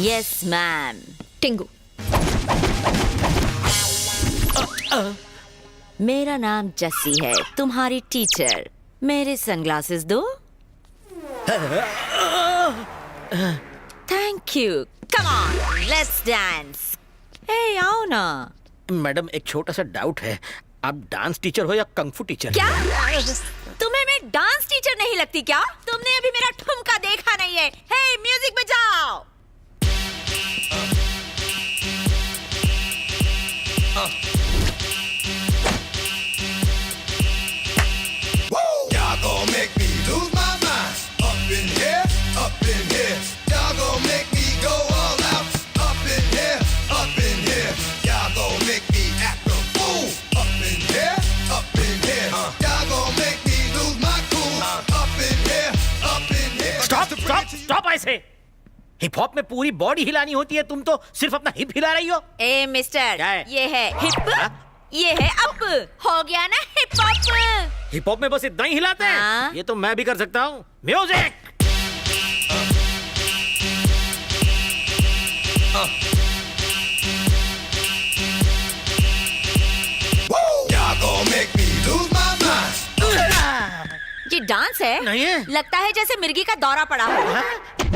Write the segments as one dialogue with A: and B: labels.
A: Yes ma'am.
B: Tingu.
A: मेरा नाम जस्सी है, तुम्हारी टीचर। मेरे सनग्लासेस दो। Thank you. Come on let's dance. Hey आओ ना।
C: मैडम एक छोटा सा डाउट है, आप डांस टीचर हो या कंग-फू टीचर?
A: क्या तुम्हें मैं डांस टीचर नहीं लगती क्या? तुमने अभी मेरा ठुमका देखा नहीं है। हे म्यूजिक बजाओ।
D: Y'all gon' make me lose my mind. Up in here, up in here. Y'all gon' make me go all out. Up in here, up in here. Y'all gon' make me act a fool. Up in here, up in here. Y'all gon' make me lose my cool. Up in here, up in here.
C: Stop stop stop ऐसे। Hip hop में पूरी body हिलानी होती है, तुम तो सिर्फ अपना hip हिला रही हो।
A: ए मिस्टर,
C: क्या है?
A: ये है हिप,
C: हाँ?
A: ये है अप। हो गया ना हिप हॉप।
C: हिप हॉप में बस इतना ही हिलाते हैं?
A: हाँ।
C: ये तो मैं भी कर सकता हूँ। Music.
D: Y'all gon' make me lose my mind.
A: ये डांस है?
C: नहीं है।
A: लगता है जैसे मिर्गी का दौरा पड़ा हो।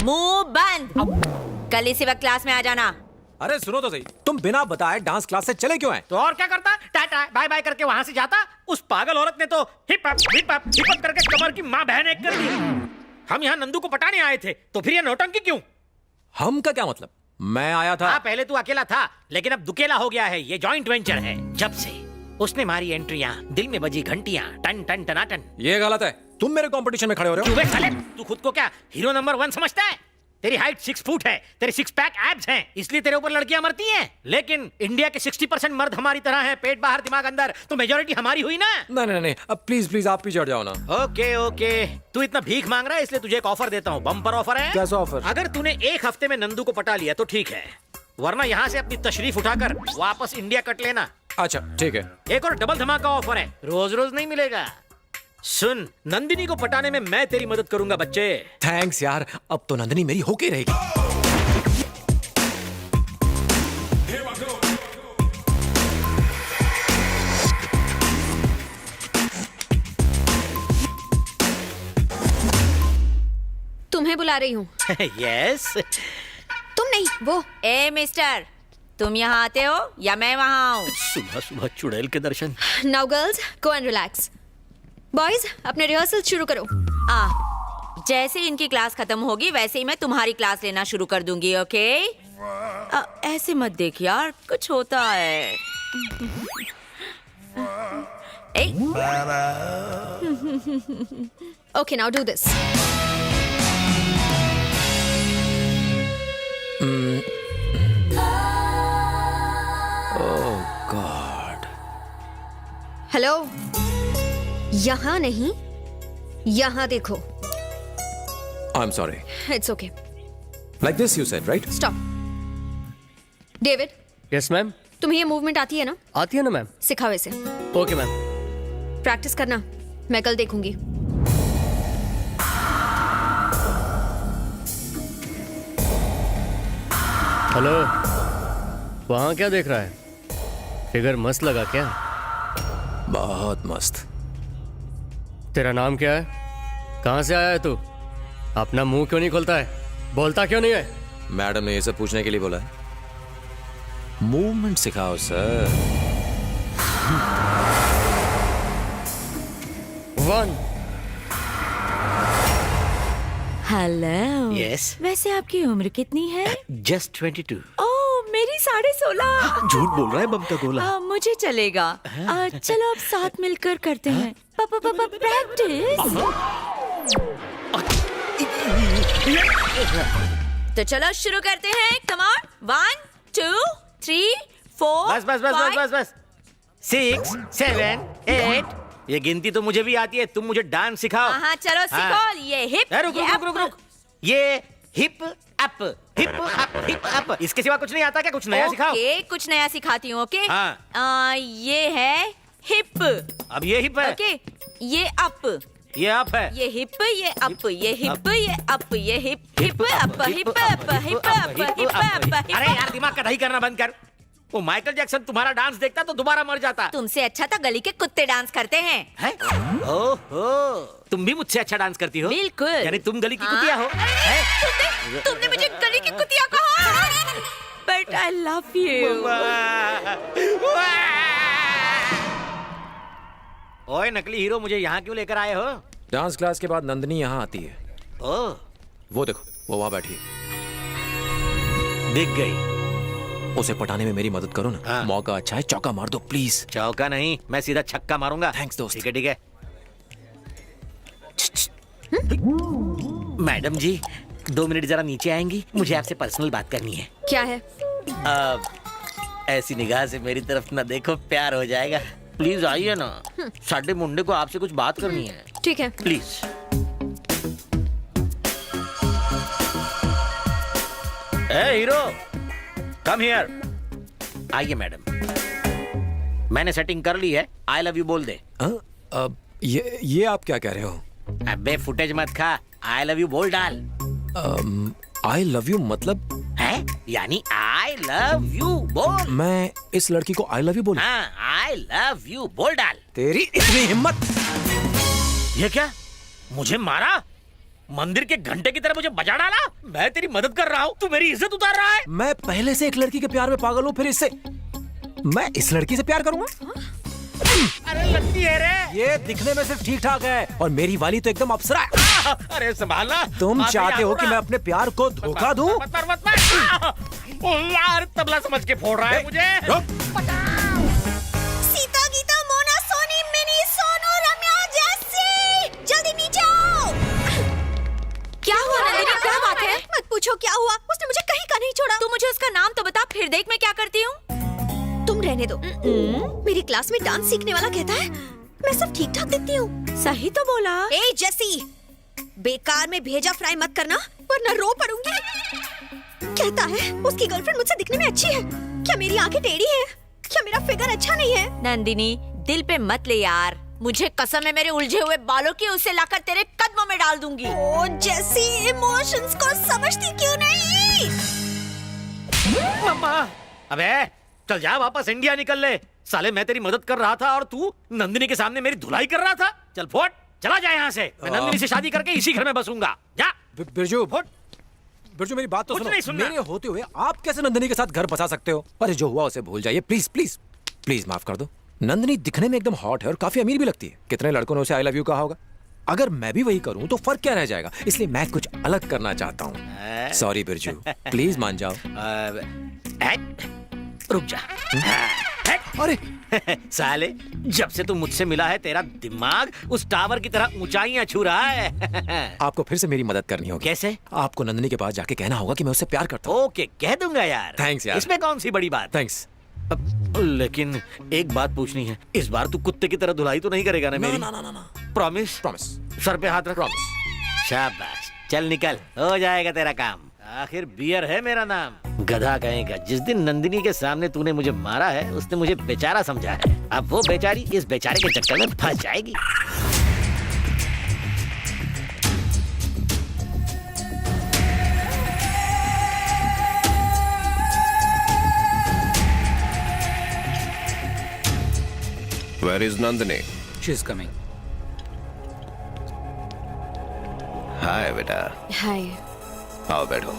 A: मुंह बंद। कल इसी वक्त क्लास में आ जाना।
E: अरे सुनो तो सही, तुम बिना बताए डांस क्लास से चले क्यों आए?
C: तो और क्या करता? टाटा बाय बाय करके वहां से जाता। उस पागल औरत ने तो hip hop hip hop hip hop करके कमर की माँ बहन एक कर दी। हम यहाँ नंदू को पटाने आए थे, तो फिर ये नौटंकी क्यों?
E: हम का क्या मतलब? मैं आया था।
C: हाँ पहले तू अकेला था, लेकिन अब दुकेला हो गया है। ये जॉइंट वेंचर है। जब से उसने मारी एंट्रियां, दिल में बजी घंटियां, टन टन टनाटन।
E: ये गलत है, तुम मेरे कंपटीशन में खड़े हो रहे हो।
C: चुबे साले, तू खुद को क्या हीरो नंबर 1 समझता है? तेरी हाइट 6 फुट है, तेरे 6 पैक एब्स हैं, इसलिए तेरे ऊपर लड़कियां मरती हैं। लेकिन इंडिया के 60% मर्द हमारी तरह हैं, पेट बाहर दिमाग अंदर, तो मेजोरिटी हमारी हुई ना।
E: नहीं नहीं नहीं, अब प्लीज प्लीज आप पीछे हट जाओ ना।
C: ओके ओके, तू इतना भीख मांग रहा है, इसलिए तुझे एक ऑफर देता हूँ। बम्पर ऑफर है।
E: कैसा ऑफर?
C: अगर तूने एक हफ्ते में नंदू को पटा लिया तो ठीक है, वरना यहाँ से अपनी तशरीफ उठाकर वापस इंडिया कट लेना।
E: अच्छा ठीक है।
C: एक और डबल धमाका ऑफर है, रोज रोज नहीं मिलेगा। सुन, नंदिनी को पटाने में मैं तेरी मदद करूंगा बच्चे।
E: थैंक्स यार, अब तो नंदनी मेरी होके रहेगी।
B: तुम्हें बुला रही हूँ।
C: यस।
B: तुम नहीं, वो।
A: ए मिस्टर, तुम यहाँ आते हो या मैं वहाँ आऊँ?
C: सुबह सुबह चुड़ैल के दर्शन।
B: Now girls, go and relax. Boys, अपने रिहर्सल शुरू करो।
A: जैसे ही इनकी क्लास खत्म होगी वैसे ही मैं तुम्हारी क्लास लेना शुरू कर दूंगी। ओके? ऐसे मत देख यार, कुछ होता है। Eh?
B: Okay, now do this.
E: God.
B: Hello, यहाँ नहीं, यहाँ देखो।
E: I am sorry.
B: It's okay.
E: Like this you said, right?
B: Stop. David,
F: yes ma'am.
B: तुम्हें ये मूवमेंट आती है ना?
F: आती है ना मैम।
B: सिखाओ इसे।
F: Okay ma'am.
B: प्रैक्टिस करना, मैं कल देखूंगी।
F: हेलो, वहाँ क्या देख रहा है? फिगर मस्त लगा क्या?
E: बहुत मस्त।
F: तेरा नाम क्या है? कहाँ से आया है तू? अपना मुंह क्यों नहीं खोलता है? बोलता क्यों नहीं है?
E: मैडम ने ये सब पूछने के लिए बोला है। मूवमेंट सिखाओ सर।
F: 1
A: हेलो।
C: यस।
A: वैसे आपकी उम्र कितनी है?
C: जस्ट 22।
A: ओह, मेरी 16.5।
C: झूठ बोल रहा है बम का गोला।
A: मुझे चलेगा। चलो अब साथ मिलकर करते हैं। प्रैक्टिस। तो चलो शुरू करते हैं। Come on. 1 2 3 4
C: बस बस बस बस बस बस। 6 7 8। ये गिनती तो मुझे भी आती है, तुम मुझे डांस सिखाओ।
A: हाँ चलो सीखो। ये हिप,
C: रुक
A: ये
C: रुक
A: अप।
C: रुक रुक। ये hip up hip up hip up. इसके सिवा कुछ नहीं आता क्या? कुछ नया सिखाओ।
A: ओके, कुछ नया सिखाती हूँ। ओके?
C: हाँ।
A: ये है हिप।
C: अब ये हिप है।
A: ओके, ये अप।
C: ये अप है।
A: ये हिप, ये अप, ये हिप, ये अप, ये hip, hip up, hip up, hip up, hip up.
C: अरे यार दिमाग का दही करना बंद कर। वो माइकल जैक्सन तुम्हारा डांस देखता तो दोबारा मर जाता।
A: तुमसे अच्छा तो गली के कुत्ते डांस करते हैं।
C: है? ओहो, तुम भी मुझसे अच्छा डांस करती हो?
A: बिल्कुल।
C: यानी तुम गली की
A: हाँ?
C: कुतिया हो? हैं?
A: तुमने मुझे गली की कुतिया कहा। But I love you.
C: ओए नकली हीरो, मुझे यहाँ क्यों लेकर आए हो?
E: डांस क्लास के बाद नंदनी यहाँ आती है।
C: ओह,
E: वो देखो, वो वहाँ बैठी है।
C: दिख गई।
E: उसे पटाने में मेरी मदद करो ना।
C: हाँ।
E: मौका अच्छा है, चौका मार दो प्लीज।
C: चौका नहीं, मैं सीधा छक्का मारूंगा।
E: थैंक्स दोस्त।
C: ठीक है ठीक है। मैडम जी, 2 मिनट जरा नीचे आएंगी, मुझे आपसे पर्सनल बात करनी है।
B: क्या है?
C: ऐसी निगाह से मेरी तरफ ना देखो, प्यार हो जाएगा। प्लीज आइए ना, साडे मुंडे को आपसे कुछ बात करनी है।
B: ठीक है।
C: Please. A hero, come here. आइए मैडम, मैंने सेटिंग कर ली है। आई लव यू बोल दे।
E: ये आप क्या कह रहे हो?
C: अबे फुटेज मत खा, आई लव यू बोल डाल।
E: आई लव यू मतलब?
C: है यानी आई लव यू बोल।
E: मैं इस लड़की को आई लव यू बोलूं?
C: हाँ, आई लव यू बोल डाल।
E: तेरी इतनी हिम्मत!
C: ये क्या, मुझे मारा? मंदिर के घंटे की तरह मुझे बजा डाला? मैं तेरी मदद कर रहा हूँ, तू मेरी इज्जत उतार रहा है।
E: मैं पहले से एक लड़की के प्यार में पागल हूँ, फिर इससे मैं इस लड़की से प्यार करूंगा?
C: अरे लगती है रे।
E: ये दिखने में सिर्फ ठीक ठाक है और मेरी वाली तो एकदम अप्सरा है।
C: अरे संभालना।
E: तुम चाहते हो कि मैं अपने प्यार को धोखा दूं?
C: मत मार, मत मार। ओ यार, तबला समझ के फोड़ रहा है मुझे।
B: सीता, गीता, मोना, सोनी, मिनी, सोनू, रम्या, जैसी, जल्दी नीचे आओ।
A: क्या हुआ नंदिनी, क्या बात है?
B: मत पूछो क्या हुआ, उसने मुझे कहीं का नहीं छोड़ा।
A: तू मुझे उसका नाम तो बता, फिर देख मैं क्या करती हूँ।
B: तुम रहने दो। मेरी क्लास में डांस सीखने वाला कहता है मैं सब ठीक ठाक दिखती हूँ।
A: सही तो बोला।
B: ए जैसी, बेकार में भेजा फ्राई मत करना वरना रो पड़ूंगी। कहता है उसकी गर्लफ्रेंड मुझसे दिखने में अच्छी है। क्या मेरी आंखें टेढ़ी हैं? क्या मेरा फिगर अच्छा नहीं है?
A: नंदिनी, दिल पे मत ले यार। मुझे कसम है मेरे उलझे हुए बालों की, उसे लाकर तेरे कदमों में डाल दूंगी।
B: ओ जैसी, इमोशंस को समझती क्यों नहीं?
C: मम्मा, अबे चल जा, वापस इंडिया निकल ले। साले मैं तेरी मदद कर रहा था और तू नंदिनी के सामने मेरी धुलाई कर रहा था। चल फोट, चला जा यहाँ से। मैं नंदिनी से शादी करके इसी घर में बसूंगा। जा।
E: बिरजू, बिरजू मेरी बात तो
C: कुछ
E: सुनो।
C: नहीं सुनना।
E: मेरे होते हुए आप कैसे नंदिनी के साथ घर बसा सकते हो? अरे जो हुआ उसे भूल जाइए, प्लीज प्लीज प्लीज माफ कर दो। नंदिनी दिखने में एकदम हॉट है और काफी अमीर भी लगती है। कितने लड़कों ने उसे आई लव यू कहा होगा? अगर मैं भी वही करूं तो फर्क क्या रह जाएगा? इसलिए मैं कुछ अलग करना चाहता हूँ। सॉरी बिरजू, प्लीज मान जाओ।
C: रुक जा।
E: अरे
C: साले, जब से तू मुझसे मिला है तेरा दिमाग उस टावर की तरह ऊंचाइयां छू रहा है।
E: आपको फिर से मेरी मदद करनी होगी।
C: कैसे?
E: आपको नंदिनी के पास जाके कहना होगा कि मैं उससे प्यार करता हूँ।
C: ओके, कह दूंगा यार।
E: Thanks यार।
C: इसमें कौन सी बड़ी बात?
E: थैंक्स।
C: लेकिन एक बात पूछनी है, इस बार तू कुत्ते की तरह धुलाई तो नहीं करेगा ना मेरी?
E: ना।
C: प्रॉमिस?
E: प्रॉमिस।
C: सर पे हाथ रख। प्रॉमिस। शाबाश, चल निकल, हो जाएगा तेरा काम। आखिर बियर है मेरा नाम। गधा कहेगा, जिस दिन नंदिनी के सामने तूने मुझे मारा है उसने मुझे बेचारा समझा है। अब वो बेचारी इस बेचारे के चक्कर में फंस जाएगी।
G: Where is Nandini?
H: She's coming.
G: हाय बेटा,
B: हाय।
G: आओ बैठो।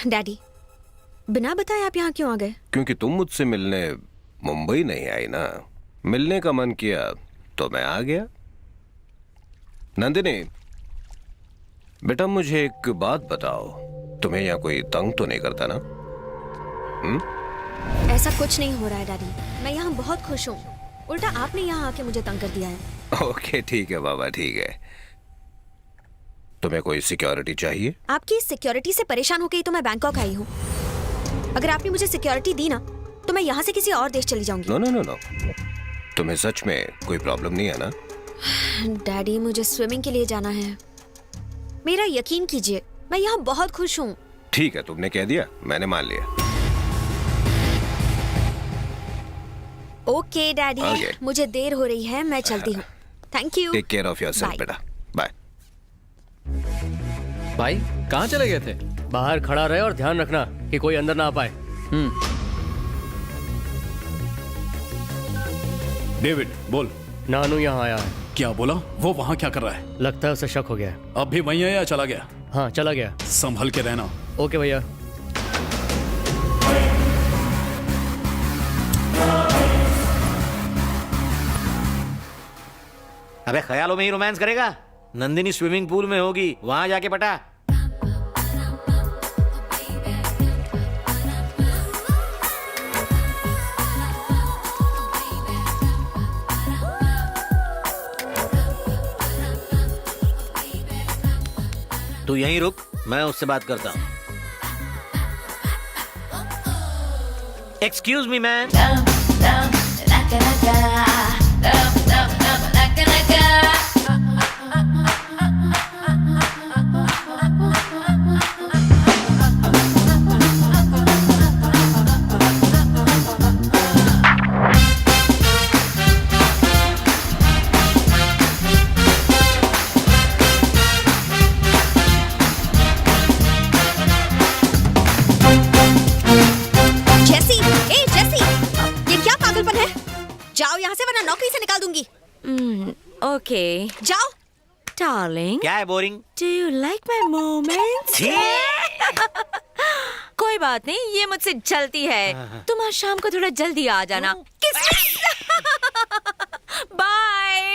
B: डैडी, बिना बताए आप यहाँ क्यों आ गए?
G: क्योंकि तुम मुझसे मिलने मुंबई नहीं आई ना। मिलने का मन किया तो मैं आ गया। नंदिनी, बेटा मुझे एक बात बताओ, तुम्हें यहाँ कोई तंग तो नहीं करता ना?
B: ऐसा कुछ नहीं हो रहा है डैडी, मैं यहाँ बहुत खुश हूँ। उल्टा आपने यहाँ आके मुझे तंग कर दिया है।
G: ओके ठीक है बाबा, ठीक है। तुम्हें कोई सिक्योरिटी चाहिए?
B: आपकी सिक्योरिटी से परेशान हो गई तो मैं बैंकॉक आई हूँ। अगर आपने मुझे सिक्योरिटी दी ना तो मैं यहाँ से किसी और देश चली जाऊंगी।
G: नो नो नो नो, तुम्हें सच में कोई प्रॉब्लम नहीं है ना?
B: डैडी, मुझे स्विमिंग के लिए जाना है। मेरा यकीन कीजिए, मैं यहाँ बहुत खुश हूँ।
G: ठीक है, तुमने कह दिया, मैंने मान लिया।
B: Okay daddy,
G: Okay.
B: मुझे देर हो रही है, मैं चलती हूँ। Thank you.
G: Take care of yourself
B: Bye.
G: बेटा, बाय।
H: भाई कहाँ चले गए थे?
F: बाहर खड़ा रहे और ध्यान रखना कि कोई अंदर ना आ पाए।
I: डेविड बोल।
F: नानू यहाँ आया है।
I: क्या बोला? वो वहाँ क्या कर रहा है?
F: लगता है उसे शक हो गया है।
I: अब भी वहीं है या चला गया?
F: हाँ चला गया।
I: संभल के रहना।
F: ओके भैया।
C: अबे ख्यालों में ही रोमांस करेगा? नंदिनी स्विमिंग पूल में होगी, वहां जाके पटा। तू यहीं रुक, मैं उससे बात करता हूँ। Excuse me ma'am.
B: जेसी, ए जेसी, ये क्या पागलपन है? जाओ यहाँ से वरना नौकरी से निकाल दूंगी।
A: ओके
B: जाओ।
A: डार्लिंग,
C: क्या है boring?
A: Do you like my moments? कोई बात नहीं, ये मुझसे चलती है। तुम आज शाम को थोड़ा जल्दी आ जाना। किस बाय।